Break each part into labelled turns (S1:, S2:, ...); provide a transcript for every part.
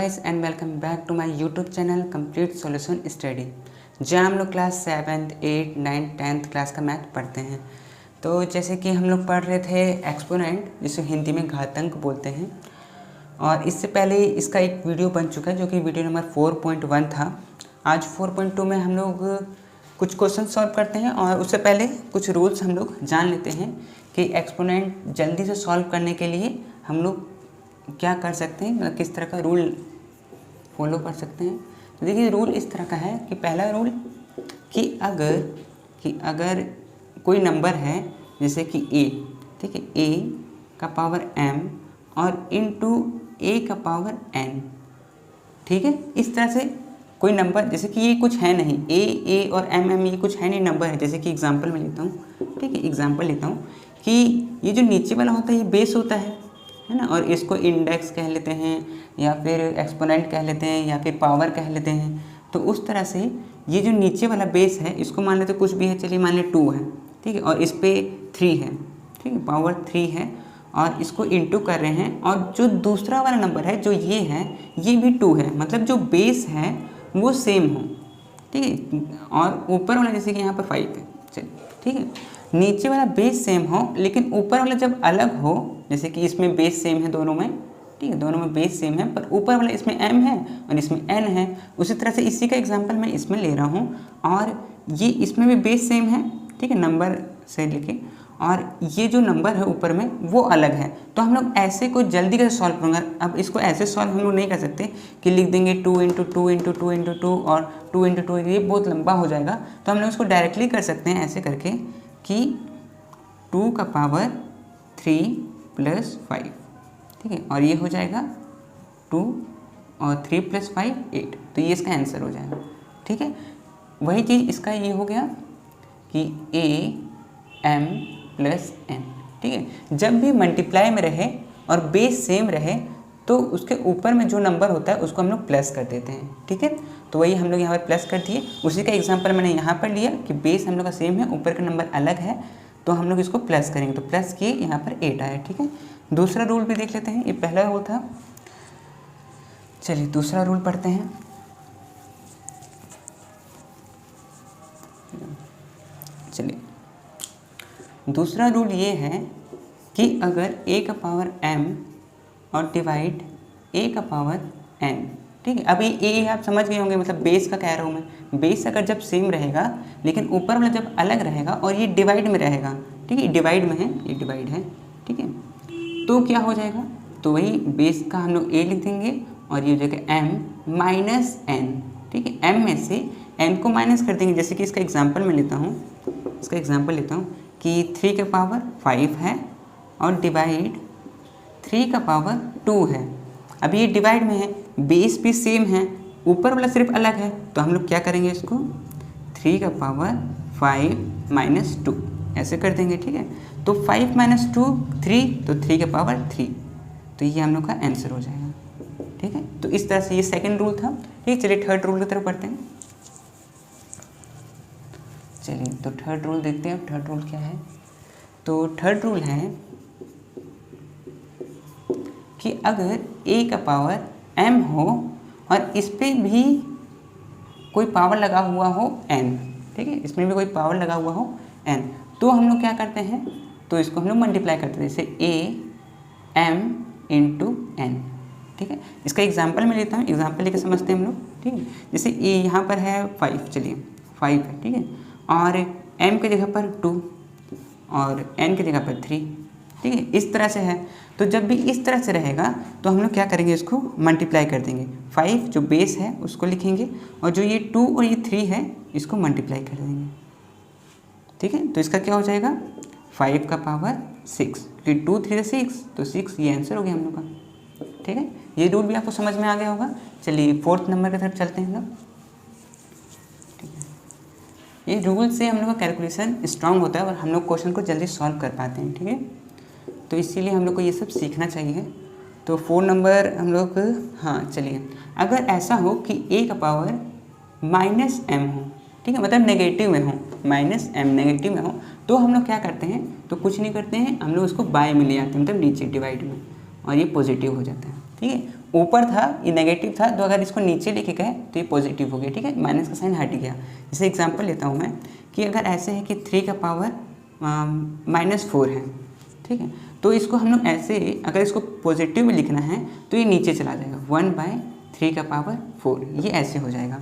S1: Guys and welcome back to my YouTube channel complete solution study, जहाँ हम लोग class 7th, 8th, 9th, 10th class का math पढ़ते हैं। तो जैसे कि हम लोग पढ़ रहे थे एक्सपोनेंट, जिसे हिंदी में घातांक बोलते हैं, और इससे पहले इसका एक वीडियो बन चुका है जो कि वीडियो नंबर 4.1 था। आज 4.2 में हम लोग कुछ क्वेश्चन सॉल्व करते हैं और उससे पहले कुछ रूल्स हम लोग जान लेते हैं कि एक्सपोनेंट जल्दी से सॉल्व करने के लिए हम लोग क्या कर सकते हैं, मतलब किस तरह का रूल फॉलो कर सकते हैं। तो देखिए रूल इस तरह का है कि पहला रूल कि अगर कोई नंबर है जैसे कि a, ठीक है, a का पावर m और इनटू a का पावर n, ठीक है। इस तरह से कोई नंबर, जैसे कि ये कुछ है नहीं, a और m ये कुछ है नहीं, नंबर है। जैसे कि एग्जांपल में लेता हूँ, ठीक है, एग्जांपल लेता हूँ कि ये जो नीचे वाला होता है ये बेस होता है ना, और इसको इंडेक्स कह लेते हैं या फिर एक्सपोनेंट कह लेते हैं या फिर पावर कह लेते हैं। तो उस तरह से ये जो नीचे वाला बेस है इसको मान लेते कुछ भी है, चलिए मान लें 2 है, ठीक है, और इस पे 3 है, ठीक है, पावर 3 है और इसको इंटू कर रहे हैं। और जो दूसरा वाला नंबर है जो ये है ये भी 2 है, मतलब जो बेस है वो सेम हो, ठीक है, और ऊपर वाला जैसे कि यहाँ पर 5 है, चलिए, ठीक है, नीचे वाला बेस सेम हो लेकिन ऊपर वाला जब अलग हो, जैसे कि इसमें बेस सेम है दोनों में, ठीक है, दोनों में बेस सेम है, पर ऊपर वाला इसमें m है और इसमें n है। उसी तरह से इसी का एग्जांपल मैं इसमें ले रहा हूँ और ये इसमें भी बेस सेम है, ठीक है, नंबर से लेके, और ये जो नंबर है ऊपर में वो अलग है। तो हम लोग ऐसे को जल्दी कैसे सॉल्व करूँगा। अब इसको ऐसे सॉल्व हम लोग नहीं कर सकते कि लिख देंगे 2 × 2 × 2 × 2 और 2 × 2, ये बहुत लंबा हो जाएगा। तो हम लोग इसको डायरेक्टली कर सकते हैं ऐसे करके कि 2 का पावर 3 + 5, ठीक है, और ये हो जाएगा 2 और 3 + 5 8। तो ये इसका आंसर हो जाएगा, ठीक है। वही चीज़ इसका ये हो गया कि m + n, ठीक है। जब भी मल्टीप्लाई में रहे और बेस सेम रहे तो उसके ऊपर में जो नंबर होता है उसको हम लोग प्लस कर देते हैं, ठीक है। तो वही हम लोग यहाँ पर प्लस कर दिए। उसी का एग्जांपल मैंने यहाँ पर लिया कि बेस हम लोग का सेम है, ऊपर का नंबर अलग है, तो हम लोग इसको प्लस करेंगे, तो प्लस किए, यहाँ पर 8 आया, ठीक है। दूसरा रूल भी देख लेते हैं, ये पहला रूल था, चलिए दूसरा रूल पढ़ते हैं। चलिए दूसरा रूल ये है कि अगर a का पावर m और डिवाइड a का पावर n, ठीक है। अभी a आप समझ गए होंगे, मतलब बेस का कह रहा हूँ मैं। बेस अगर जब सेम रहेगा लेकिन ऊपर वाला जब अलग रहेगा और ये डिवाइड में रहेगा, ठीक है, डिवाइड में है, ये डिवाइड है, ठीक है, तो क्या हो जाएगा, तो वही बेस का हम लोग a लिख देंगे और ये हो जाएगा m - n, ठीक है। m में से n को माइनस कर देंगे। जैसे कि इसका एग्जाम्पल मैं लेता हूँ, इसका एग्जाम्पल लेता हूँ कि 3 का पावर 5 है और डिवाइड 3 का पावर 2 है। अभी ये डिवाइड में है, बेस भी सेम है, ऊपर वाला सिर्फ अलग है, तो हम लोग क्या करेंगे, इसको 3 का पावर 5 - 2 ऐसे कर देंगे, ठीक है। तो 5 - 2 3, तो 3 का पावर 3, तो ये हम लोग का आंसर हो जाएगा, ठीक है। तो इस तरह से ये सेकंड रूल था, ठीक है। चलिए थर्ड रूल की तरफ बढ़ते हैं। चलिए तो थर्ड रूल देखते हैं। थर्ड रूल क्या है, तो थर्ड रूल है कि अगर a का पावर m हो और इस पर भी कोई पावर लगा हुआ हो n, ठीक है, इसमें भी कोई पावर लगा हुआ हो n, तो हम लोग क्या करते हैं, तो इसको हम लोग मल्टीप्लाई करते हैं, जैसे a m × n, ठीक है। इसका एग्जांपल मैं लेता हूँ, एग्जांपल लेके समझते हैं हम लोग, ठीक है। जैसे a यहाँ पर है 5, चलिए 5 है, ठीक है, और m की जगह पर 2 और n की जगह पर 3, ठीक है, इस तरह से है। तो जब भी इस तरह से रहेगा तो हम लोग क्या करेंगे, इसको मल्टीप्लाई कर देंगे। 5 जो बेस है उसको लिखेंगे और जो ये 2 और ये 3 है इसको मल्टीप्लाई कर देंगे, ठीक है। तो इसका क्या हो जाएगा, 5 का पावर 6, क्योंकि 2 3 6, तो 6 ये आंसर हो गया हम लोग का, ठीक है। ये रूल भी आपको समझ में आ गया होगा। चलिए फोर्थ नंबर की तरफ चलते हैं हम लोग, ठीक है। ये रूल से हम लोग का कैलकुलेशन स्ट्रांग होता है और हम लोग क्वेश्चन को जल्दी सॉल्व कर पाते हैं, ठीक है। तो इसीलिए हम लोग को ये सब सीखना चाहिए। तो 4 नंबर हम लोग, हाँ चलिए, अगर ऐसा हो कि a का पावर -m हो, ठीक है, मतलब नेगेटिव में हो, -m नेगेटिव में हो, तो हम लोग क्या करते हैं, तो कुछ नहीं करते हैं, हम लोग उसको बाय में ले आते हैं, मतलब नीचे डिवाइड में, और ये पॉजिटिव हो जाता है, ठीक है। ऊपर था ये नेगेटिव था, तो अगर इसको नीचे लेके गए तो ये पॉजिटिव हो गया, ठीक है, माइनस का साइन हट गया। जैसे एग्जांपल लेता हूँ मैं कि अगर ऐसे है कि 3 का पावर -4 है, ठीक है, तो इसको हम लोग ऐसे, अगर इसको पॉजिटिव में लिखना है तो ये नीचे चला जाएगा, 1/3 का पावर 4, ये ऐसे हो जाएगा,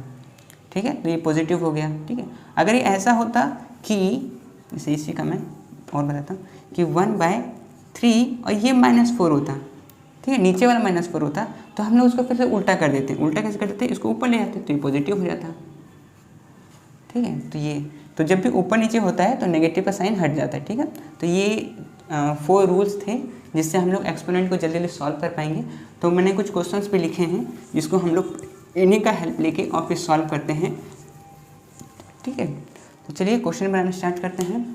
S1: ठीक है, तो ये पॉजिटिव हो गया, ठीक है। अगर ये ऐसा होता कि जैसे इसी का मैं और बताता हूँ कि 1/3 और ये -4 होता, ठीक है, नीचे वाला -4 होता, तो हम लोग उसको फिर से उल्टा कर देते हैं। उल्टा कैसे कर देते हैं, इसको ऊपर ले जाते तो ये पॉजिटिव हो जाता, ठीक है। तो ये, तो जब भी ऊपर नीचे होता है तो नेगेटिव का साइन हट जाता है, ठीक है। तो ये 4 रूल्स थे जिससे हम लोग एक्सपोनेंट को जल्दी जल्दी सॉल्व कर पाएंगे। तो मैंने कुछ क्वेश्चंस भी लिखे हैं जिसको हम लोग इन्हीं का हेल्प लेके और फिर सॉल्व करते हैं, ठीक है। तो चलिए क्वेश्चन बनाना स्टार्ट करते हैं।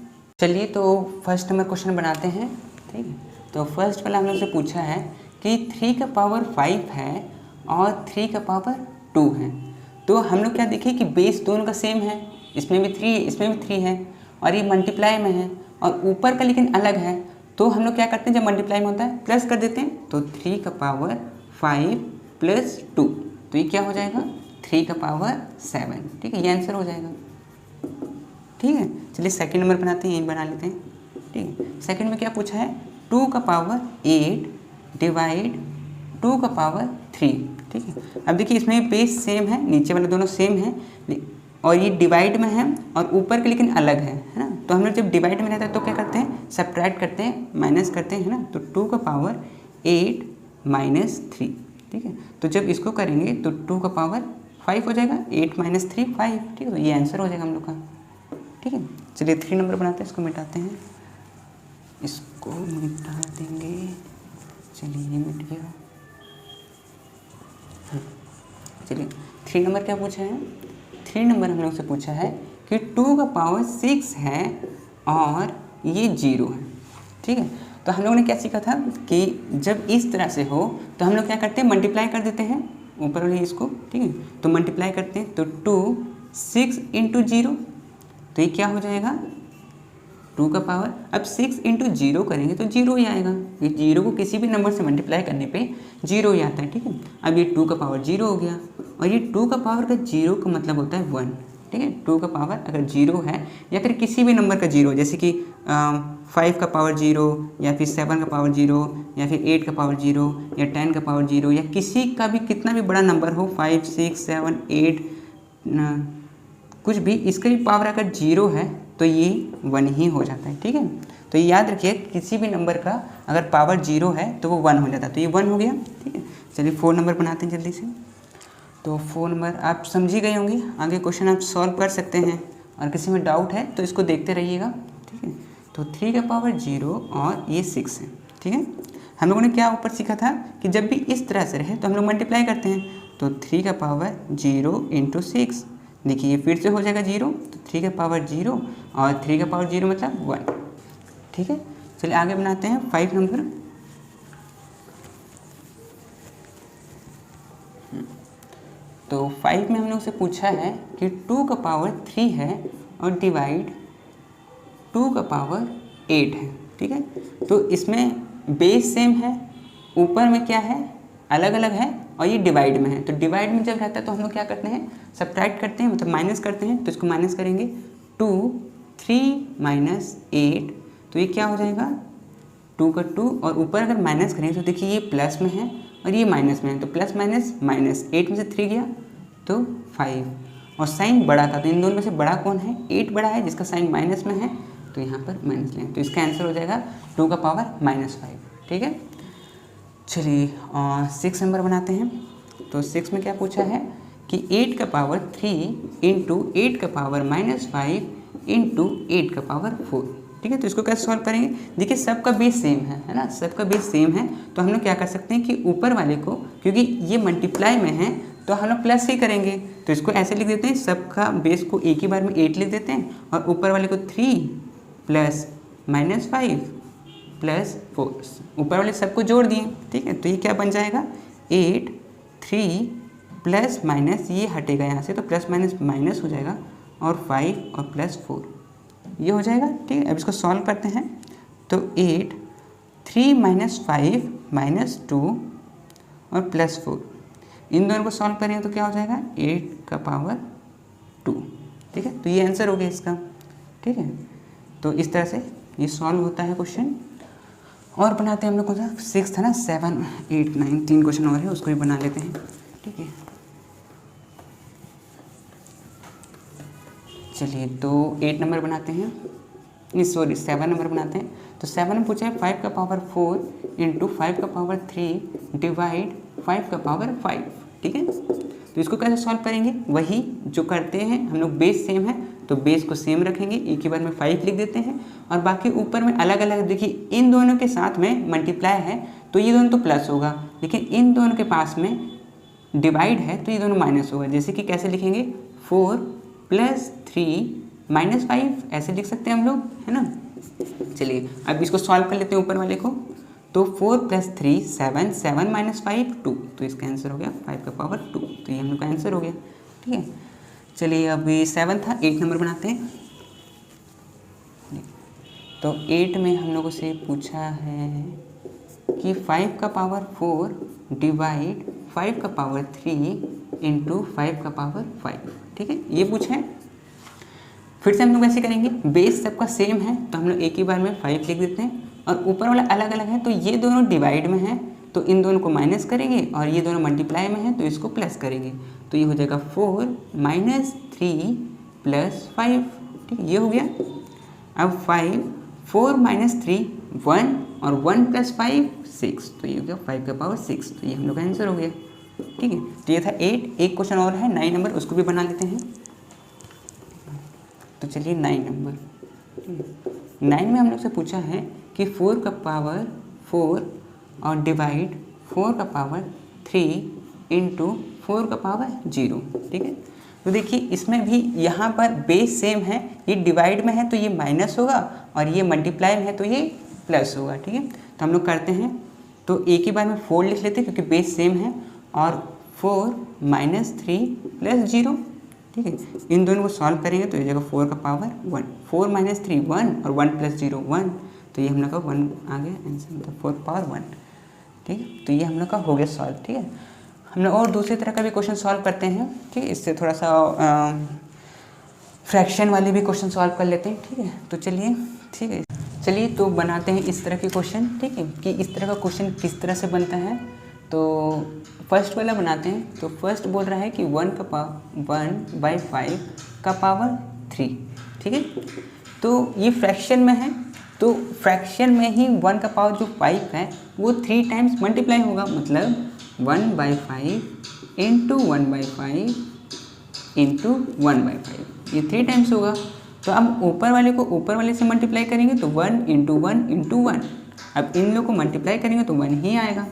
S1: चलिए तो फर्स्ट नंबर क्वेश्चन बनाते हैं, ठीक है। तो फर्स्ट वाला हम लोग से पूछा है कि 3 का पावर 5 है और 3 का पावर 2 है। तो हम लोग क्या देखें कि बेस दोनों का सेम है, इसमें भी 3 इसमें भी 3 है और ये मल्टीप्लाई में है और ऊपर का लेकिन अलग है। तो हम लोग क्या करते हैं, जब मल्टीप्लाई में होता है प्लस कर देते हैं, तो 3 का पावर 5 + 2, तो ये क्या हो जाएगा 3 का पावर 7, ठीक है, ये आंसर हो जाएगा, ठीक है। चलिए सेकंड नंबर बनाते हैं, यही बना लेते हैं, ठीक है। सेकंड में क्या पूछा है, 2 का पावर 8 डिवाइड 2 का पावर 3, ठीक है। अब देखिए इसमें बेस सेम है, नीचे वाले दोनों सेम है और ये डिवाइड में है और ऊपर के लेकिन अलग है ना। तो हम लोग जब डिवाइड में रहता है तो क्या करते हैं, सब्ट्रैक्ट करते हैं, माइनस करते हैं, है ना। तो 2 का पावर 8 - 3, ठीक है। तो जब इसको करेंगे तो 2 का पावर 5 हो जाएगा, 8 - 3 5, ठीक है। तो ये आंसर हो जाएगा हम लोग का, ठीक है। चलिए 3 नंबर बनाते हैं, इसको मिटाते हैं, इसको मिटा देंगे, चलिए ये मिट गया। चलिए 3 नंबर क्या पूछा है, 3 नंबर हम लोग से पूछा है कि 2 का पावर 6 है और ये 0 है, ठीक है। तो हम लोगों ने क्या सीखा था कि जब इस तरह से हो तो हम लोग क्या करते हैं, मल्टीप्लाई कर देते हैं ऊपर वाले इसको, ठीक है। तो मल्टीप्लाई करते हैं तो 2 6 × 0, तो ये क्या हो जाएगा 2 का पावर, अब 6 × 0 करेंगे तो 0 ही आएगा, ये 0 को किसी भी नंबर से मल्टीप्लाई करने पे 0 ही आता है, ठीक है। अब ये 2 का पावर 0 हो गया और ये 2 का पावर का 0 का मतलब होता है 1, ठीक है। 2 का पावर अगर 0 है या फिर किसी भी नंबर का 0, जैसे कि 5 का पावर 0 या फिर 7 का पावर 0 या फिर 8 का पावर 0 या 10 का पावर 0 या किसी का भी कितना भी बड़ा नंबर हो, 5 6 7 8 कुछ भी, इसका भी पावर अगर 0 है तो ये 1 ही हो जाता है, ठीक है। तो ये याद रखिए किसी भी नंबर का अगर पावर 0 है तो वो 1 हो जाता है, तो ये 1 हो गया, ठीक है। चलिए 4 नंबर बनाते हैं जल्दी से। तो 4 नंबर आप समझ ही गए होंगे, आगे क्वेश्चन आप सॉल्व कर सकते हैं और किसी में डाउट है तो इसको देखते रहिएगा, ठीक है। तो 3 का पावर 0 और ये 6 है, ठीक है। हम लोगों ने क्या ऊपर सीखा था कि जब भी इस तरह से रहे तो हम लोग मल्टीप्लाई करते हैं, तो 3 का पावर 0 × 6, देखिए ये फिर से हो जाएगा 0, तो 3 का पावर 0 और 3 का पावर 0 मतलब 1, ठीक है। चलिए आगे बनाते हैं 5 नंबर। तो 5 में हम लोग से पूछा है कि 2 का पावर 3 है और डिवाइड 2 का पावर 8 है, ठीक है। तो इसमें बेस सेम है, ऊपर में क्या है अलग अलग है और ये डिवाइड में है। तो डिवाइड में जब रहता है तो हम लोग क्या करते हैं, सब्ट्रैक्ट करते हैं, मतलब माइनस करते हैं। तो इसको माइनस करेंगे 2 3 - 8, तो ये क्या हो जाएगा 2 का 2 और ऊपर अगर माइनस करें तो देखिए ये प्लस में है और ये माइनस में है, तो प्लस माइनस माइनस, 8 में से 3 गया तो 5 और साइन बड़ा का, तो इन दोनों में से बड़ा कौन है, 8 बड़ा है जिसका साइन माइनस में है, तो यहाँ पर माइनस लें, तो इसका आंसर हो जाएगा 2 का पावर -5, ठीक है। चलिए 6 नंबर बनाते हैं। तो 6 में क्या पूछा है कि 8 का पावर 3 × 8 का पावर -5 × 8 का पावर 4, ठीक है। तो इसको कैसे सॉल्व करेंगे, देखिए सबका बेस सेम है ना, सबका बेस सेम है, तो हम लोग क्या कर सकते हैं कि ऊपर वाले को, क्योंकि ये मल्टीप्लाई में है तो हम लोग प्लस ही करेंगे, तो इसको ऐसे लिख देते हैं, सबका बेस को एक ही बार में 8 लिख देते हैं और ऊपर वाले को 3 + -5 + 4, ऊपर वाले सबको जोड़ दिए, ठीक है। तो ये क्या बन जाएगा 8 3 प्लस माइनस, ये हटेगा यहाँ से तो प्लस माइनस माइनस हो जाएगा और 5 और +4 ये हो जाएगा, ठीक है। अब इसको सॉल्व करते हैं, तो 8 3 - 5 - 2 और +4, इन दोनों को सॉल्व करेंगे तो क्या हो जाएगा 8 का पावर 2। ठीक है, तो ये आंसर हो गया इसका। ठीक है, तो इस तरह से ये सॉल्व होता है क्वेश्चन। और बनाते हैं हम लोग को 6 था ना, 7, 8, 9 3 क्वेश्चन और है, उसको भी बना लेते हैं। ठीक है, चलिए तो 8 नंबर बनाते हैं, नहीं सॉरी 7 नंबर बनाते हैं। तो 7 में पूछा है 5 का पावर 4 इंटू 5 का पावर 3 डिवाइड 5 का पावर 5। ठीक है, तो इसको कैसे सॉल्व करेंगे, वही जो करते हैं हम लोग, बेस सेम है तो बेस को सेम रखेंगे, एक ही बार में 5 लिख देते हैं, और बाकी ऊपर में अलग अलग। देखिए इन दोनों के साथ में मल्टीप्लाई है तो ये दोनों तो प्लस होगा, लेकिन इन दोनों के पास में डिवाइड है तो ये दोनों माइनस होगा। जैसे कि कैसे लिखेंगे, 4 + 3 - 5 ऐसे लिख सकते हैं हम लोग, है ना। चलिए अब इसको सॉल्व कर लेते हैं ऊपर वाले को। तो 4 + 3 7, 7 - 5 2, तो इसका आंसर हो गया 5 का पावर 2। तो ये हम लोग का आंसर हो गया। ठीक है, चलिए अभी 7 था, 8 नंबर बनाते हैं। तो 8 में हम लोगों से पूछा है कि 5 का पावर 4 डिवाइड 5 का पावर 3 इंटू 5 का पावर 5। ठीक है, ये पूछा है। फिर से हम लोग ऐसे करेंगे, बेस सबका सेम है तो हम लोग एक ही बार में 5 लिख देते हैं, और ऊपर वाला अलग अलग है तो ये दोनों डिवाइड में है तो इन दोनों को माइनस करेंगे, और ये दोनों मल्टीप्लाई में है तो इसको प्लस करेंगे। तो ये हो जाएगा 4 - 3 + 5। ठीक है, ये हो गया। अब 5, 4 - 3 1, और 1 + 5 6, तो ये हो गया 5 का पावर 6। तो ये हम लोग का आंसर हो गया। ठीक है, तो ये था 8। एक क्वेश्चन और है 9 नंबर, उसको भी बना लेते हैं। तो चलिए 9 नंबर। 9 में हम लोग से पूछा है कि 4 का पावर 4 और डिवाइड 4 का पावर 3 इंटू 4 का पावर 0। ठीक है, तो देखिए इसमें भी यहाँ पर बेस सेम है, ये डिवाइड में है तो ये माइनस होगा, और ये मल्टीप्लाई में है तो ये प्लस होगा। ठीक है, तो हम लोग करते हैं, तो एक ही बार में 4 लिख लेते हैं क्योंकि बेस सेम है, और 4 - 3 + 0। ठीक है, इन दोनों को सॉल्व करेंगे तो ये जगह 4 का पावर 1, 4 - 3 1, और 1 + 0 1, तो ये हम लोग का 1 आ गया आंसर, मतलब 4 का पावर 1। ठीक है, तो ये हम लोग का हो गया सॉल्व। ठीक है, हम लोग और दूसरी तरह का भी क्वेश्चन सॉल्व करते हैं। ठीक है, इससे थोड़ा सा फ्रैक्शन वाले भी क्वेश्चन सॉल्व कर लेते हैं। ठीक है, तो चलिए, ठीक है, चलिए तो बनाते हैं इस तरह के क्वेश्चन। ठीक है, कि इस तरह का क्वेश्चन किस तरह से बनता है। तो फर्स्ट वाला बनाते हैं। तो फर्स्ट बोल रहा है कि 1/5 का पावर 3। ठीक है, तो ये फ्रैक्शन में है, तो फ्रैक्शन में ही 1 का पावर जो 5 है वो 3 टाइम्स मल्टीप्लाई होगा, मतलब 1/5 इंटू 1/5 इंटू 1/5, ये 3 टाइम्स होगा। तो अब ऊपर वाले को ऊपर वाले से मल्टीप्लाई करेंगे तो 1 इंटू 1 इंटू 1। अब इन लोग को मल्टीप्लाई करेंगे तो 1 ही आएगा।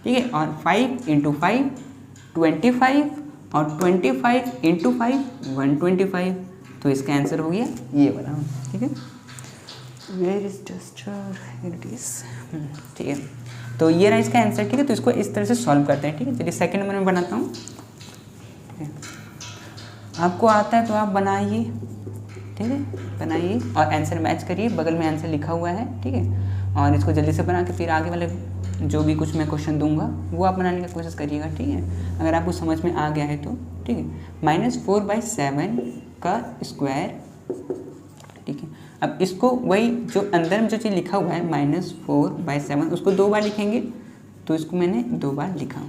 S1: ठीक है, और 5 इंटू 5 25, और 25 इंटू 5 125। तो इसका आंसर हो गया ये वाला। ठीक है, where is duster, it is. ठीक है, तो ये रहा इसका आंसर। ठीक है, तो इसको इस तरह से सॉल्व करते हैं। ठीक है, चलिए सेकंड नंबर में बनाता हूँ। आपको आता है तो आप बनाइए। ठीक है, बनाइए और आंसर मैच करिए, बगल में आंसर लिखा हुआ है। ठीक है, और इसको जल्दी से बना के फिर आगे वाले जो भी कुछ मैं क्वेश्चन दूंगा वो आप बनाने की कोशिश करिएगा। ठीक है, अगर आपको समझ में आ गया है तो। ठीक है, -4/7 का स्क्वायर। ठीक है, अब इसको वही जो अंदर में जो चीज़ लिखा हुआ है -4/7 उसको 2 बार लिखेंगे, तो इसको मैंने 2 बार लिखा।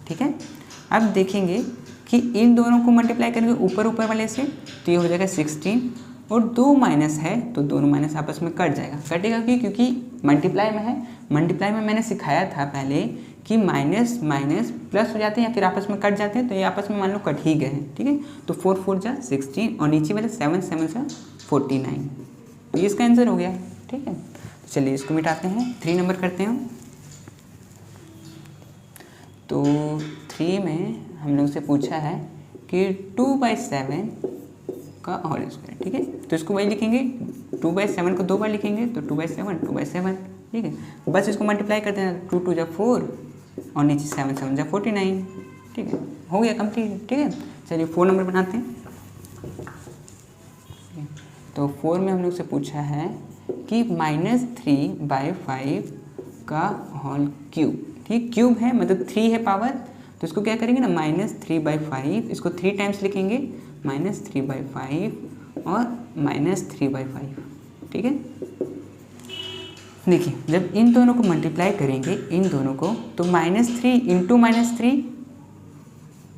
S1: ठीक है, अब देखेंगे कि इन दोनों को मल्टीप्लाई करेंगे ऊपर वाले से, तो ये हो जाएगा 16, और 2 माइनस है तो दोनों माइनस आपस में कट जाएगा। कटेगा क्योंकि मल्टीप्लाई में है। मल्टीप्लाई में मैंने सिखाया था पहले कि माइनस माइनस प्लस हो जाते हैं या फिर आपस में कट जाते हैं, तो ये आपस में मान लो कट ही गए हैं। ठीक है, तो 4 4 जा 16, और नीचे वाले 7 7 जा 49, तो ये इसका आंसर हो गया। ठीक है, तो चलिए इसको मिटाते हैं, 3 नंबर करते हैं। तो 3 में हम लोग से पूछा है कि 2/7 का होल स्क्वायर। ठीक है, तो इसको वही लिखेंगे, 2/7 को 2 बार लिखेंगे तो 2/7 2/7। ठीक है, बस इसको मल्टीप्लाई करते हैं, 2 2 जा 4, और नीचे 7 7 जा 49। ठीक है, हो गया कंप्लीट। ठीक है, चलिए 4 नंबर बनाते हैं। तो 4 में हम लोग से पूछा है कि -3/5 का होल क्यूब। ठीक, क्यूब है मतलब 3 है पावर, तो इसको क्या करेंगे ना -3/5, इसको 3 टाइम्स लिखेंगे, -3/5 और -3/5, ठीक है। देखिए जब इन दोनों को मल्टीप्लाई करेंगे, इन दोनों को, तो -3 इंटू -3,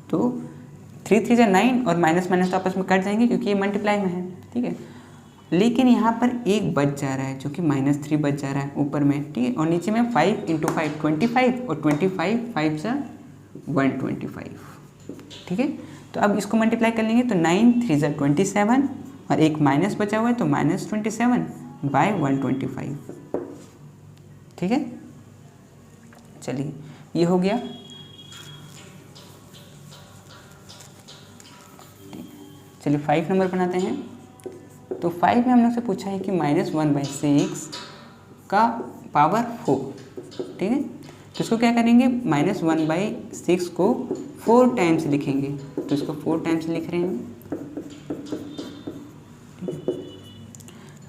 S1: तो 3 3 9 और माइनस माइनस तो आपस में कट जाएंगे क्योंकि ये मल्टीप्लाई में है, ठीक है। लेकिन यहाँ पर एक बच जा रहा है जो कि -3 बच जा रहा है ऊपर में, ठीक है, और नीचे में 5 × 5 25 और 25 5 से 125, ठीक है। तो अब इसको मल्टीप्लाई कर लेंगे तो 9 3 से 27 और एक माइनस बचा हुआ है तो -27/125, ठीक है। चलिए ये हो गया। चलिए 5 नंबर बनाते हैं। तो 5 में हम लोग से पूछा है कि -1/6 का पावर 4, ठीक है। तो इसको क्या करेंगे, -1/6 को 4 टाइम्स लिखेंगे, तो इसको 4 टाइम्स लिख रहे हैं।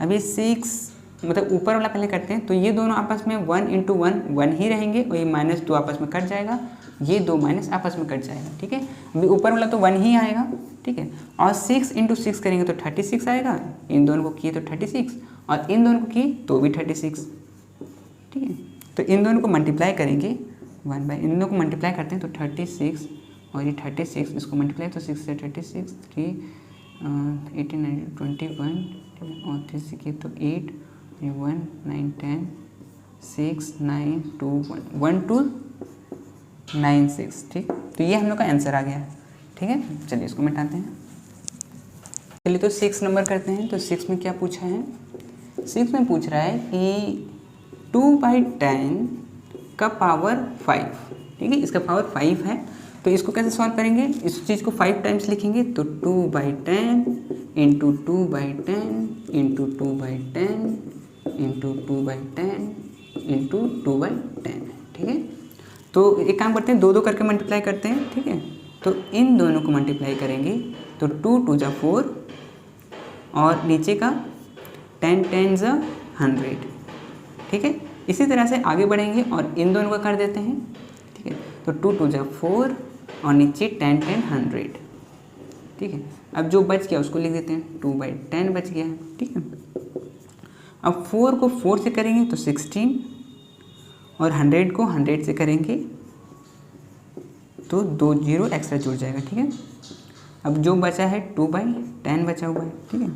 S1: अभी 6 मतलब ऊपर वाला पहले करते हैं, तो ये दोनों आपस में 1 × 1 1 ही रहेंगे और ये -2 आपस में कट जाएगा, ये 2 माइनस आपस में कट जाएगा, ठीक है। अभी ऊपर वाला तो 1 ही आएगा, ठीक है। और 6 × 6 करेंगे तो 36 आएगा, इन दोनों को किए तो 36 और इन दोनों को किए तो भी 36, ठीक है। तो इन दोनों को मल्टीप्लाई करेंगे, इन दोनों को मल्टीप्लाई करते हैं तो 36 और ये 36, इसको मल्टीप्लाई तो 6 से 36 3 18 19 21, ठीक है, और 3 से किए तो 8 1 9 10 6 9 2 1 2 9 6, ठीक। तो ये हम लोग का आंसर आ गया है, ठीक है। चलिए इसको मिटाते हैं। चलिए तो 6 नंबर करते हैं। तो 6 में क्या पूछा है, 6 में पूछ रहा है कि 2/10 का पावर 5, ठीक है, इसका पावर 5 है। तो इसको कैसे सॉल्व करेंगे, इस चीज़ को 5 टाइम्स लिखेंगे, तो 2/10 इंटू 2/10 इंटू 2/10 इंटू 2/10 इंटू 2/10, ठीक है। तो एक काम करते हैं, 2 2 करके मल्टीप्लाई करते हैं, ठीक है। तो इन दोनों को मल्टीप्लाई करेंगे तो 2 2 जा 4 और नीचे का 10 10 जा 100, ठीक है। इसी तरह से आगे बढ़ेंगे और इन दोनों का कर देते हैं, ठीक है। तो 2 2 जा 4 और नीचे 10 10 100, ठीक है। अब जो बच गया उसको लिख देते हैं, 2/10 बच गया है, ठीक है। अब 4 को 4 से करेंगे तो 16 और 100 को 100 से करेंगे तो 2 0 एक्स्ट्रा जुड़ जाएगा, ठीक है। अब जो बचा है 2/10 बचा हुआ है, ठीक है।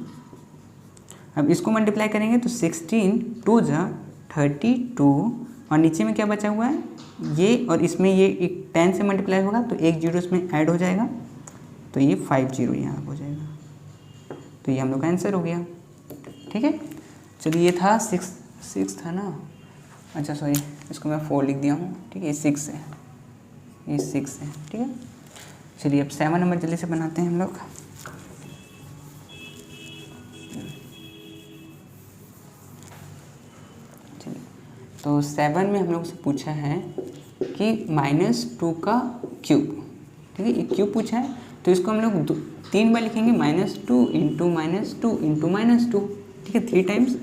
S1: अब इसको मल्टीप्लाई करेंगे तो 16 2 जा 32 और नीचे में क्या बचा हुआ है ये, और इसमें ये एक 10 से मल्टीप्लाई होगा तो एक 0 इसमें ऐड हो जाएगा, तो ये 50 यहाँ हो जाएगा। तो ये हम लोग का आंसर हो गया, ठीक है। चलिए ये था 6 था ना, अच्छा सॉरी, इसको मैं 4 लिख दिया हूँ, ठीक है। ये 6 है, ये 6 है, ठीक है। चलिए अब 7 नंबर जल्दी से बनाते हैं हम लोग। चलिए तो 7 में हम लोग से पूछा है कि -2 का क्यूब, ठीक है। ये क्यूब पूछा है तो इसको हम लोग 3 बार लिखेंगे, -2 इंटू -2 इंटू -2, ठीक है, 3 टाइम्स।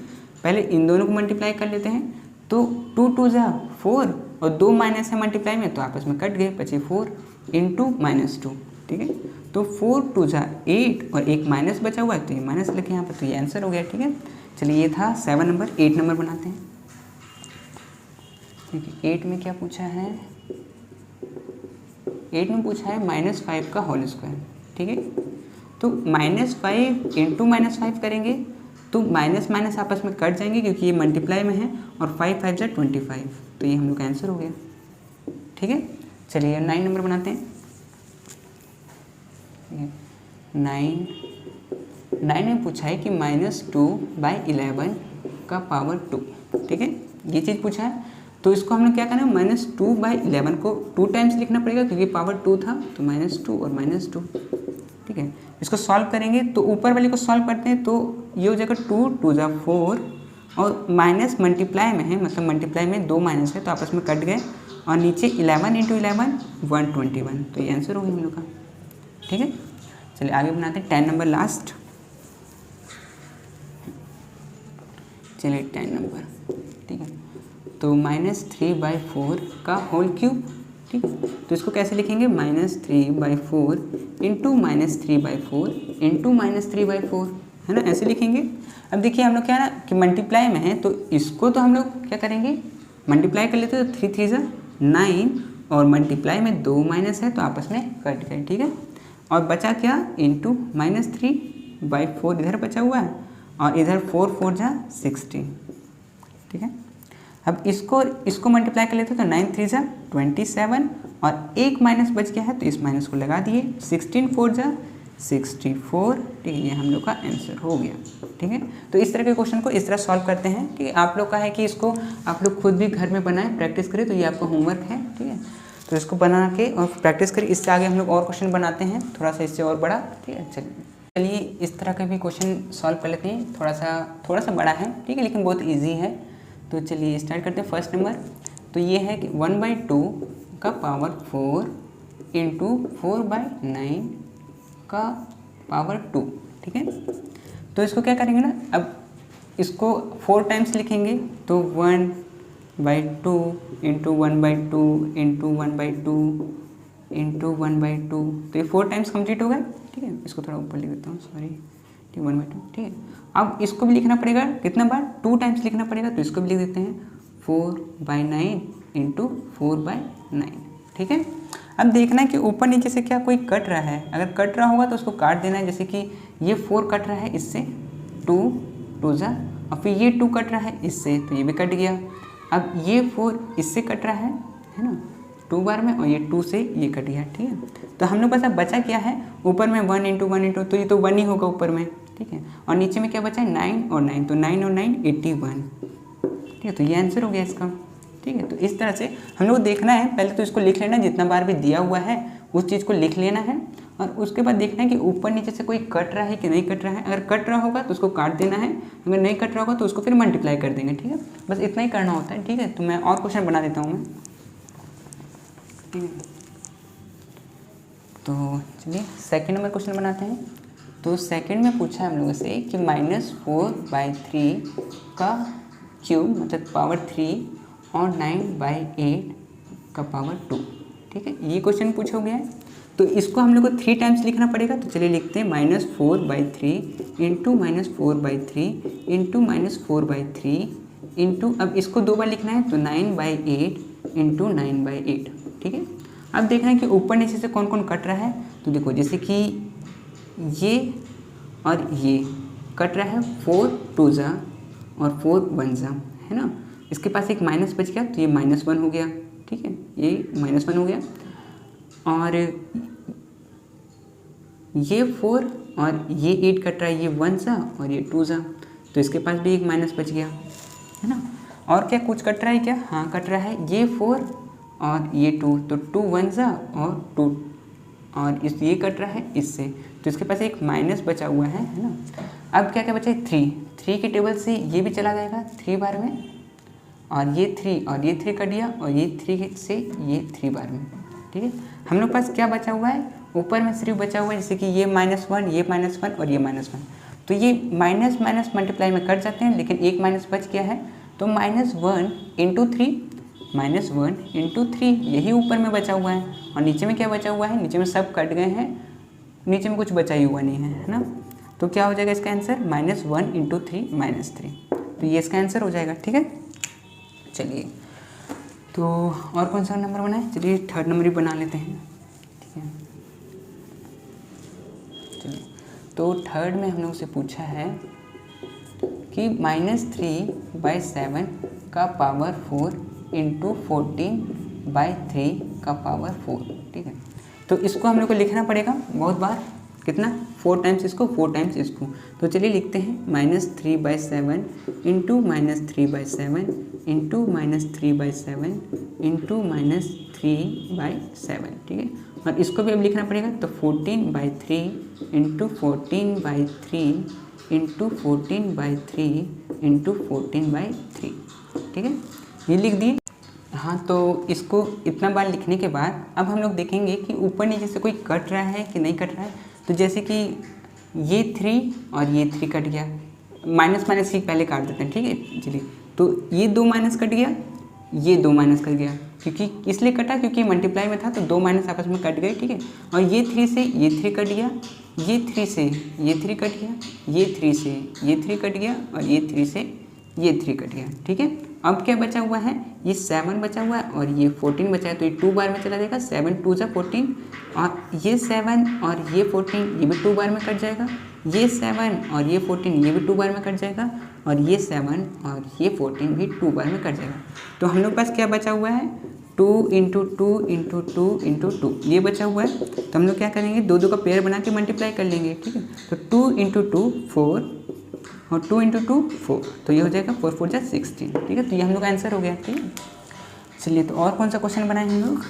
S1: पहले इन दोनों को मल्टीप्लाई कर लेते हैं, तो 2 2 जा 4 और 2 माइनस है मल्टीप्लाई में तो आपस में कट गए, बचे 4 इंटू -2, ठीक है। तो 4 2 जा 8 और एक माइनस बचा हुआ है तो ये माइनस लिखे यहाँ पर, तो ये आंसर हो गया, ठीक है। चलिए ये था 7 नंबर। 8 नंबर बनाते हैं, ठीक है। 8 में क्या पूछा है, 8 में पूछा है -5 का होल स्क्वायर, ठीक है। तो -5 इंटू -5 करेंगे तो माइनस माइनस आपस में कट जाएंगे क्योंकि ये मल्टीप्लाई में है, और 5 5 जा 25, तो ये हम लोग का आंसर हो गया, ठीक है। चलिए 9 नंबर बनाते हैं। 9 में पूछा है कि -2/11 का पावर 2, ठीक है, ये चीज़ पूछा है। तो इसको हम लोग क्या करना है, -2/11 को 2 टाइम्स लिखना पड़ेगा क्योंकि पावर 2 था, तो -2 और -2, ठीक है। इसको सॉल्व करेंगे तो ऊपर वाले को सॉल्व करते हैं तो ये हो जाएगा 2 2 जा 4 और माइनस मल्टीप्लाई में है, मतलब मल्टीप्लाई में 2 माइनस है तो आपस में कट गए, और नीचे 11 इंटू 11 121, तो ये आंसर हो गया हम लोग का, ठीक है। चलिए आगे बनाते हैं 10 नंबर लास्ट। चलिए 10 नंबर, ठीक है। तो -3/4 का होल क्यूब, ठीक है। तो इसको कैसे लिखेंगे, -3/4 इंटू -3/4 इंटू -3/4, है ना, ऐसे लिखेंगे। अब देखिए हम लोग क्या है ना कि मल्टीप्लाई में है, तो इसको तो हम लोग क्या करेंगे, मल्टीप्लाई कर लेते हैं, तो 3 3 जा 9 और मल्टीप्लाई में 2 माइनस है तो आपस में कट गए, ठीक है। और बचा क्या, इंटू -3/4 इधर बचा हुआ है और इधर 4 4 जा 16, ठीक है। अब इसको मल्टीप्लाई कर लेते हैं तो 9 3 जा 27 और एक माइनस बच गया है तो इस माइनस को लगा दिए, 16 4 जा 64, ठीक है। ये हम लोग का आंसर हो गया, ठीक है। तो इस तरह के क्वेश्चन को इस तरह सॉल्व करते हैं कि आप लोग का है कि इसको आप लोग खुद भी घर में बनाएं, प्रैक्टिस करें, तो ये आपका होमवर्क है, ठीक है। तो इसको बना के और प्रैक्टिस करें, इससे आगे हम लोग और क्वेश्चन बनाते हैं थोड़ा सा इससे और बड़ा, ठीक है। चलिए इस तरह के भी क्वेश्चन सॉल्व कर लेते हैं, थोड़ा सा बड़ा है, ठीक है, लेकिन बहुत ईजी है। तो चलिए स्टार्ट करते हैं। फर्स्ट नंबर तो ये है कि 1/2 का पावर 4 इंटू 4/9 का पावर 2, ठीक है। तो इसको क्या करेंगे ना, अब इसको 4 टाइम्स लिखेंगे, तो 1/2 इंटू 1/2 इंटू 1/2 इंटू 1/2, तो ये 4 टाइम्स कंप्लीट हो गए, ठीक है। इसको थोड़ा ऊपर लिख देता हूँ, सॉरी, ठीक, 1/2, ठीक है। अब इसको भी लिखना पड़ेगा कितना बार, 2 टाइम्स लिखना पड़ेगा, तो इसको भी लिख देते हैं 4/9 इंटू 4/9, ठीक है। अब देखना है कि ऊपर नीचे से क्या कोई कट रहा है, अगर कट रहा होगा तो उसको काट देना है, जैसे कि ये 4 कट रहा है इससे, 2 2 जा, और फिर ये 2 कट रहा है इससे, तो ये भी कट गया। अब ये 4 इससे कट रहा है ना 2 बार में, और ये 2 से ये कट गया, ठीक है। तो हम लोग पास अब बचा क्या है, ऊपर में 1 इंटू 1 इंटू, तो ये तो 1 ही होगा ऊपर में, ठीक है। और नीचे में क्या बचा है, 9 और 9, तो 9 और 9 81, ठीक है। तो ये आंसर हो गया इसका, ठीक है। तो इस तरह से हम लोग देखना है, पहले तो इसको लिख लेना, जितना बार भी दिया हुआ है उस चीज़ को लिख लेना है, और उसके बाद देखना है कि ऊपर नीचे से कोई कट रहा है कि नहीं कट रहा है। अगर कट रहा होगा तो उसको काट देना है, अगर नहीं कट रहा होगा तो उसको फिर मल्टीप्लाई कर देंगे, ठीक है। बस इतना ही करना होता है, ठीक है। तो मैं और क्वेश्चन बना देता हूँ मैं, ठीक है। तो चलिए सेकेंड नंबर क्वेश्चन बनाते हैं। तो सेकेंड में पूछा है हम लोगों से कि -4/3 का क्यूब मतलब पावर 3 और 9/8 का पावर 2, ठीक है। ये क्वेश्चन पूछा गया है, तो इसको हम लोग को 3 टाइम्स लिखना पड़ेगा। तो चलिए लिखते हैं -4/3 इंटू -4/3 इंटू -4/3 इंटू, अब इसको 2 बार लिखना है, तो 9/8 इंटू 9/8, ठीक है। अब देखना है कि ऊपर नीचे से कौन कौन कट रहा है, तो देखो जैसे कि ये और ये कट रहा है, 4 2 जा और 4 1 जा, है ना। इसके पास एक माइनस बच गया, तो ये -1 हो गया, ठीक है, ये -1 हो गया। और ये 4 और ये 8 कट रहा है, ये 1 जा और ये 2 जा, तो इसके पास भी एक माइनस बच गया, है ना। और क्या कुछ कट रहा है क्या, हाँ कट रहा है, ये 4 और ये 2, तो 2 1 जा और 2, और इस ये कट रहा है इससे, तो इसके पास एक माइनस बचा हुआ है ना। अब क्या क्या बचा है, 3 के टेबल से ये भी चला जाएगा 3 बार में, और ये 3 और ये 3 कट गया, और ये 3 से ये 3 बार में, ठीक है। हम लोग पास क्या बचा हुआ है, ऊपर में सिर्फ बचा हुआ है, जैसे कि ये -1 ये -1 और ये -1, तो ये माइनस माइनस मल्टीप्लाई में कट जाते हैं, लेकिन एक माइनस बच गया है, तो -1 इंटू 3 -1 इंटू 3 यही ऊपर में बचा हुआ है, और नीचे में क्या बचा हुआ है, नीचे में सब कट गए हैं, नीचे में कुछ बचा ही हुआ नहीं है ना। तो क्या हो जाएगा इसका आंसर, -1 इंटू 3 -3, तो ये इसका आंसर हो जाएगा, ठीक है। चलिए तो और कौन सा नंबर बनाए, चलिए थर्ड नंबर ही बना लेते हैं, ठीक है। चलिए तो थर्ड में हम लोग से पूछा है कि -3/7 का पावर 4 इंटू 14/3 का पावर 4, ठीक है। तो इसको हम लोग को लिखना पड़ेगा बहुत बार, कितना 4 टाइम्स इसको 4 टाइम्स इसको। तो चलिए लिखते हैं -3/7 इंटू -3/7 इंटू -3/7 इंटू -3/7, ठीक है। और इसको भी अब लिखना पड़ेगा, तो 14/3 इंटू 14/3 इंटू 14/3 इंटू 14/3, ठीक है, ये लिख दिए। हाँ तो इसको इतना बार लिखने के बाद अब हम लोग देखेंगे कि ऊपर नीचे से कोई कट रहा है कि नहीं कट रहा है। तो जैसे कि ये 3 और ये 3 कट गया, माइनस माइनस ही पहले काट देते हैं, ठीक है। चलिए तो ये 2 माइनस कट गया, ये 2 माइनस कर गया, क्योंकि इसलिए कटा क्योंकि मल्टीप्लाई में था तो 2 माइनस आपस में कट गए, ठीक है। और ये 3 से ये 3 कट गया, ये 3 से ये 3 कट गया, ये 3 से ये 3 कट गया और ये 3 से ये 3 कट गया, ठीक है। अब क्या बचा हुआ है, ये 7 बचा हुआ है और ये 14 बचा है, तो ये 2 बार में चला जाएगा, 7 2 जा 14 और ये 7 और ये 14 ये भी 2 बार में कट जाएगा, ये 7 और ये 14 ये भी 2 बार में कट जाएगा और ये 7 और ये 14 भी 2 बार में कट जाएगा। तो हम लोग के पास क्या बचा हुआ है, 2 इंटू 2 इंटू 2 इंटू 2 ये बचा हुआ है। तो हम लोग क्या करेंगे, 2 2 का पेयर बना के मल्टीप्लाई कर लेंगे, ठीक है। तो 2 इंटू 2 4 और 2 इंटू 2 4, तो ये हो जाएगा 4 4 जा 16, ठीक है। तो ये हम लोग का आंसर हो गया, ठीक है। चलिए तो और कौन सा क्वेश्चन बनाए हम लोग,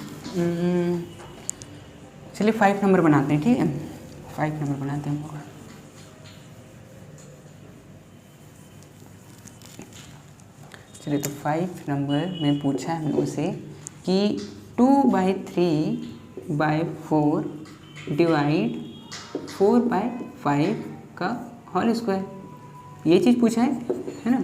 S1: चलिए 5 नंबर बनाते हैं, ठीक है। 5 नंबर बनाते हैं हम लोग। चलिए तो 5 नंबर में पूछा है हम लोगों से कि 2/3/4 डिवाइड 4/5 का होल स्क्वायर, ये चीज़ पूछा है ना।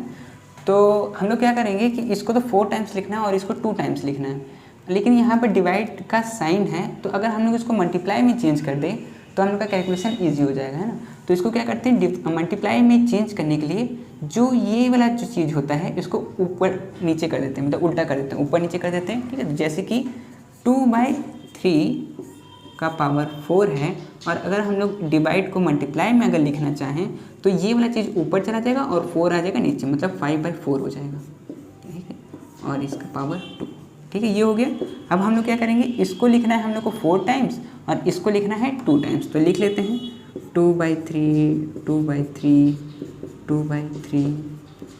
S1: तो हम लोग क्या करेंगे कि इसको तो 4 टाइम्स लिखना है और इसको 2 टाइम्स लिखना है, लेकिन यहाँ पर डिवाइड का साइन है, तो अगर हम लोग इसको मल्टीप्लाई में चेंज कर दें तो हम लोग का कैलकुलेशन ईजी हो जाएगा, है ना। तो इसको क्या करते हैं, मल्टीप्लाई में चेंज करने के लिए जो ये वाला जो चीज़ होता है इसको ऊपर नीचे कर देते हैं, मतलब उल्टा कर देते हैं, ऊपर नीचे कर देते हैं, ठीक है। जैसे कि 2/3 का पावर 4 है और अगर हम लोग डिवाइड को मल्टीप्लाई में अगर लिखना चाहें तो ये वाला चीज़ ऊपर चला जाएगा और 4 आ जाएगा नीचे, मतलब 5/4 हो जाएगा, ठीक है। और इसका पावर 2, ठीक है, ये हो गया। अब हम लोग क्या करेंगे, इसको लिखना है हम लोग को 4 टाइम्स और इसको लिखना है 2 टाइम्स, तो लिख लेते हैं 2/3 2/3 2/3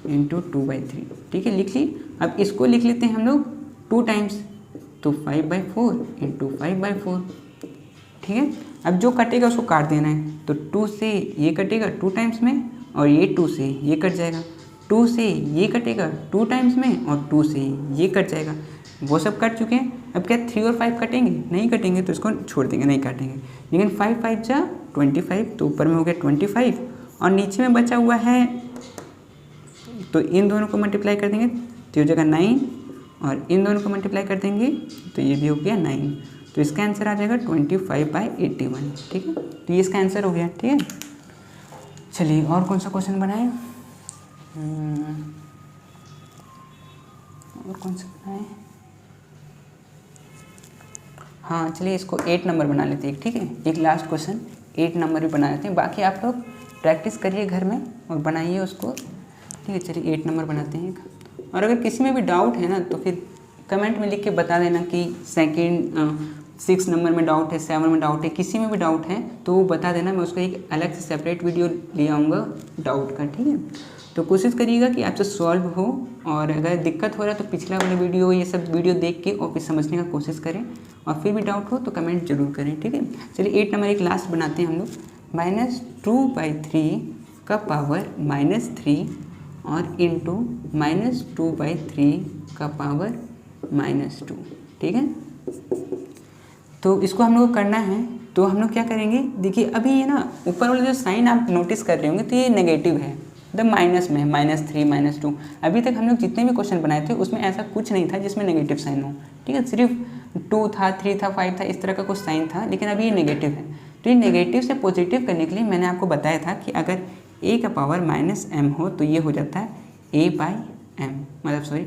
S1: इंटू 2/3, ठीक है, लिख ली। अब इसको लिख लेते हैं हम लोग 2 टाइम्स, तो 5/4 इंटू 5/4, ठीक है। अब जो कटेगा उसको काट देना है, तो 2 से ये कटेगा 2 टाइम्स में और ये 2 से ये कट जाएगा, 2 से ये कटेगा 2 टाइम्स में और 2 से ये कट जाएगा, वो सब कट चुके हैं। अब क्या 3 और 5 कटेंगे, नहीं कटेंगे, तो इसको छोड़ देंगे, नहीं काटेंगे। लेकिन 5 5 जा 25, तो ऊपर में हो गया 25 और नीचे में बचा हुआ है, तो इन दोनों को मल्टीप्लाई कर देंगे तो हो जाएगा 9 और इन दोनों को मल्टीप्लाई कर देंगे तो ये भी हो गया 9, तो इसका आंसर आ जाएगा 25/81, ठीक है। तो ये इसका आंसर हो गया, ठीक है। चलिए और कौन सा क्वेश्चन बनाए, और कौन सा बनाए, हाँ चलिए इसको 8 नंबर बना लेते हैं, ठीक है। एक लास्ट क्वेश्चन 8 नंबर भी बना लेते हैं, बाकी आप लोग प्रैक्टिस करिए घर में और बनाइए उसको, ठीक है। चलिए 8 नंबर बनाते हैं। और अगर किसी में भी डाउट है ना तो फिर कमेंट में लिख के बता देना कि 6 नंबर में डाउट है, 7 में डाउट है, किसी में भी डाउट है तो वो बता देना, मैं उसका एक अलग से सेपरेट वीडियो ले आऊँगा डाउट का, ठीक है। तो कोशिश करिएगा कि आपसे सॉल्व हो, और अगर दिक्कत हो रहा है तो पिछला वाला वीडियो ये सब वीडियो देख के और फिर समझने का कोशिश करें, और फिर भी डाउट हो तो कमेंट जरूर करें, ठीक है। चलिए 8 नंबर एक लास्ट बनाते हैं हम लोग, -2/3 का पावर -3 और इंटू -2/3 का पावर -2, ठीक है। तो इसको हम लोग को करना है, तो हम लोग क्या करेंगे, देखिए अभी ये ना ऊपर वाला जो साइन आप नोटिस कर रहे होंगे तो ये नेगेटिव है, मतलब माइनस में, -3 -2। अभी तक हम लोग जितने भी क्वेश्चन बनाए थे उसमें ऐसा कुछ नहीं था जिसमें नेगेटिव साइन हो, ठीक है। सिर्फ 2 था, 3 था, 5 था, इस तरह का कुछ साइन था, लेकिन अभी ये नेगेटिव है। तो ये नेगेटिव से पॉजिटिव करने के लिए मैंने आपको बताया था कि अगर a का पावर -m हो तो ये हो जाता है a/m, मतलब सॉरी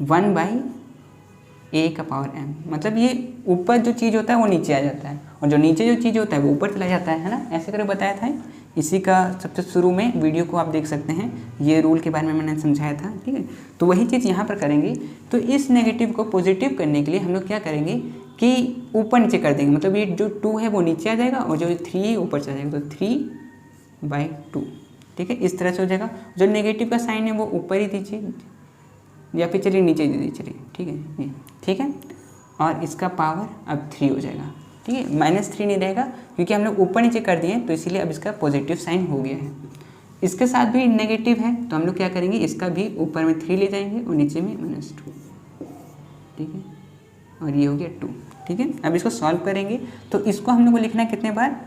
S1: 1/a का पावर m, मतलब ये ऊपर जो चीज़ होता है वो नीचे आ जाता है और जो नीचे जो चीज़ होता है वो ऊपर चला जाता है ना, ऐसे करके बताया था। इसी का सबसे शुरू में वीडियो को आप देख सकते हैं, ये रूल के बारे में मैंने समझाया था, ठीक है। तो वही चीज़ यहाँ पर करेंगे। तो इस नेगेटिव को पॉजिटिव करने के लिए हम लोग क्या करेंगे कि ऊपर नीचे कर देंगे, मतलब ये जो 2 है वो नीचे आ जाएगा और जो 3 है ऊपर चला जाएगा, तो 3/2, ठीक है, इस तरह से हो जाएगा। जो नेगेटिव का साइन है वो ऊपर ही दीजिए या फिर चलिए नीचे दे दीजिए, चलिए ठीक है, ये ठीक है। और इसका पावर अब 3 हो जाएगा, ठीक है, -3 नहीं रहेगा क्योंकि हम लोग ऊपर नीचे कर दिए, तो इसीलिए अब इसका पॉजिटिव साइन हो गया है। इसके साथ भी नेगेटिव है तो हम लोग क्या करेंगे, इसका भी ऊपर में 3 ले जाएंगे और नीचे में -2, ठीक है, और ये हो गया 2, ठीक है। अब इसको सॉल्व करेंगे तो इसको हम लोग को लिखना है कितने बार,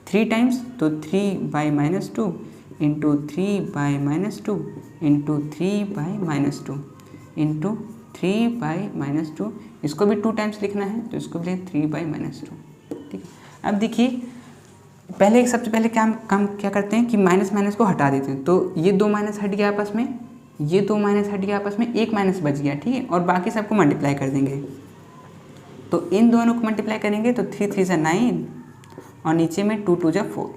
S1: 3 टाइम्स, तो 3/-2 इंटू 3/-2 इंटू 3/-2, इंटू 3/-2, इसको भी 2 टाइम्स लिखना है तो इसको भी लिखें 3/-2, ठीक है। अब देखिए सबसे पहले क्या करते हैं कि माइनस माइनस को हटा देते हैं, तो ये 2 माइनस हट गया आपस में, ये 2 माइनस हट गया आपस में, एक माइनस बच गया, ठीक है। और बाकी सबको मल्टीप्लाई कर देंगे, तो इन दोनों को मल्टीप्लाई करेंगे तो 3 3 जा 9 और नीचे में 2 2 जा 4,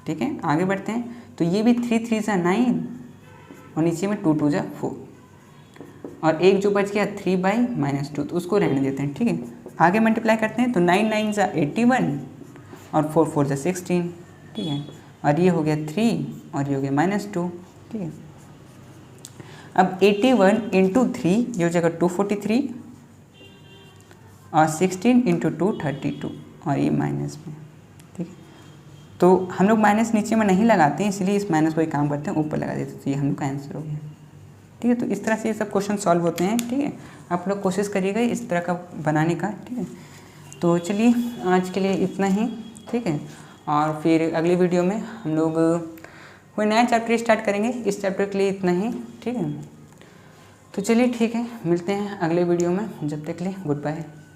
S1: ठीक है। आगे बढ़ते हैं, तो ये भी 3 3 जा 9 और नीचे में 2 2 जा 4, और एक जो बच गया 3/-2, तो उसको रहने देते हैं, ठीक है। आगे मल्टीप्लाई करते हैं, तो 9 9 जा 81 और 4 4 जा 16, ठीक है। और ये हो गया 3 और ये हो गया -2, ठीक है। अब 81 इंटू 3 ये हो जाएगा 243 और 16 इंटू 2 32 और ये माइनस में, ठीक है। तो हम लोग माइनस नीचे में नहीं लगाते हैं, इसलिए इस माइनस को एक काम करते हैं ऊपर लगा देते हैं, तो ये हम लोग का आंसर हो गया, ठीक है। तो इस तरह से ये सब क्वेश्चन सॉल्व होते हैं, ठीक है। आप लोग कोशिश करिएगा इस तरह का बनाने का, ठीक है। तो चलिए आज के लिए इतना ही, ठीक है। और फिर अगली वीडियो में हम लोग कोई नया चैप्टर स्टार्ट करेंगे, इस चैप्टर के लिए इतना ही, ठीक है। तो चलिए ठीक है, मिलते हैं अगले वीडियो में, जब तक के लिए गुड बाय।